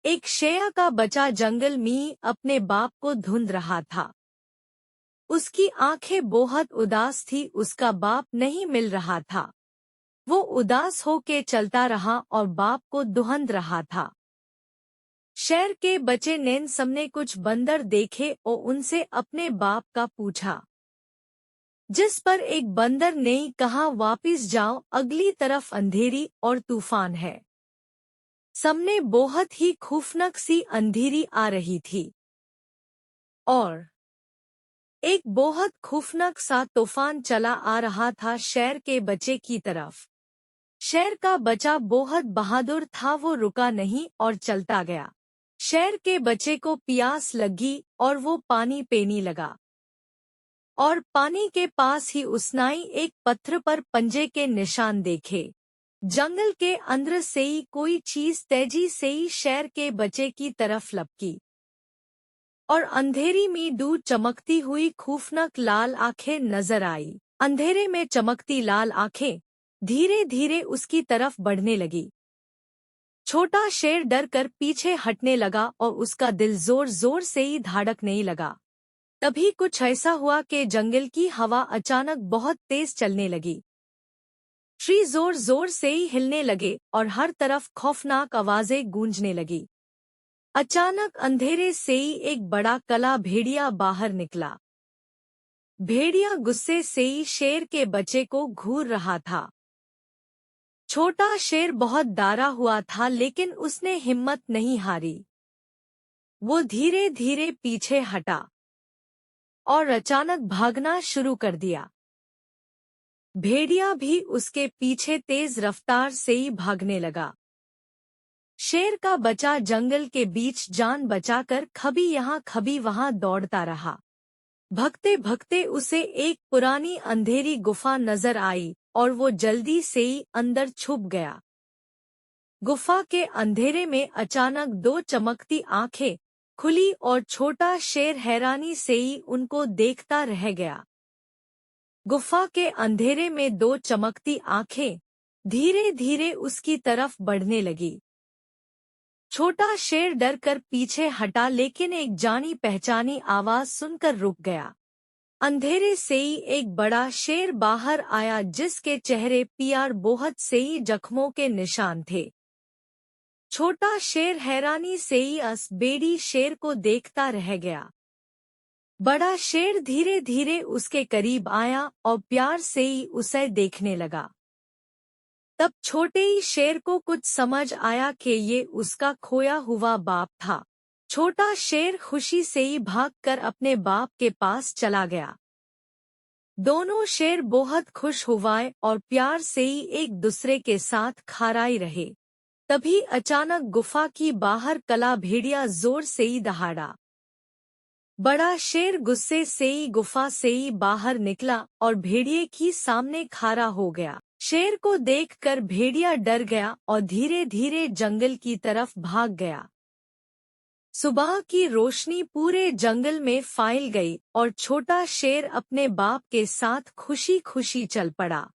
एक शेर का बच्चा जंगल में अपने बाप को ढूंढ रहा था। उसकी आंखें बहुत उदास थी, उसका बाप नहीं मिल रहा था। वो उदास होके चलता रहा और बाप को ढूंढ रहा था। शेर के बच्चे ने सामने कुछ बंदर देखे और उनसे अपने बाप का पूछा, जिस पर एक बंदर ने कहा, वापिस जाओ, अगली तरफ अंधेरी और तूफान है। सामने बहुत ही खौफनाक सी अंधेरी आ रही थी और एक बहुत खौफनाक सा तूफान चला आ रहा था शेर के बच्चे की तरफ। शेर का बच्चा बहुत बहादुर था, वो रुका नहीं और चलता गया। शेर के बच्चे को प्यास लगी और वो पानी पीने लगा और पानी के पास ही उसने एक पत्थर पर पंजे के निशान देखे। जंगल के अंदर से ही कोई चीज तेजी से ही शेर के बच्चे की तरफ लपकी और अंधेरी में दूर चमकती हुई खौफनाक लाल आंखें नजर आई। अंधेरे में चमकती लाल आंखें धीरे धीरे उसकी तरफ बढ़ने लगी। छोटा शेर डर कर पीछे हटने लगा और उसका दिल जोर जोर से ही धड़कने लगा। तभी कुछ ऐसा हुआ कि जंगल की हवा अचानक बहुत तेज चलने लगी। ट्री जोर जोर से ही हिलने लगे और हर तरफ खौफनाक आवाजें गूंजने लगी। अचानक अंधेरे से ही एक बड़ा काला भेड़िया बाहर निकला। भेड़िया गुस्से से ही शेर के बच्चे को घूर रहा था। छोटा शेर बहुत डरा हुआ था, लेकिन उसने हिम्मत नहीं हारी। वो धीरे धीरे पीछे हटा और अचानक भागना शुरू कर दिया। भेड़िया भी उसके पीछे तेज रफ्तार से ही भागने लगा। शेर का बच्चा जंगल के बीच जान बचाकर कभी यहाँ कभी वहाँ दौड़ता रहा। भगते भगते उसे एक पुरानी अंधेरी गुफा नजर आई और वो जल्दी से ही अंदर छुप गया। गुफा के अंधेरे में अचानक दो चमकती आंखें खुली और छोटा शेर हैरानी से ही उनको देखता रह गया। गुफा के अंधेरे में दो चमकती आंखें धीरे धीरे उसकी तरफ बढ़ने लगी। छोटा शेर डर कर पीछे हटा, लेकिन एक जानी पहचानी आवाज सुनकर रुक गया। अंधेरे से ही एक बड़ा शेर बाहर आया, जिसके चेहरे पर बहुत से ही जख्मों के निशान थे। छोटा शेर हैरानी से ही उस बेड़ी शेर को देखता रह गया। बड़ा शेर धीरे धीरे उसके करीब आया और प्यार से ही उसे देखने लगा। तब छोटे ही शेर को कुछ समझ आया कि ये उसका खोया हुआ बाप था। छोटा शेर खुशी से ही भागकर अपने बाप के पास चला गया। दोनों शेर बहुत खुश हुए और प्यार से ही एक दूसरे के साथ खड़े रहे। तभी अचानक गुफा की बाहर काला भेड़िया जोर से ही दहाड़ा। बड़ा शेर गुस्से से ही गुफा से ही बाहर निकला और भेड़िए की सामने खड़ा हो गया। शेर को देखकर भेड़िया डर गया और धीरे धीरे जंगल की तरफ भाग गया। सुबह की रोशनी पूरे जंगल में फैल गई और छोटा शेर अपने बाप के साथ खुशी खुशी चल पड़ा।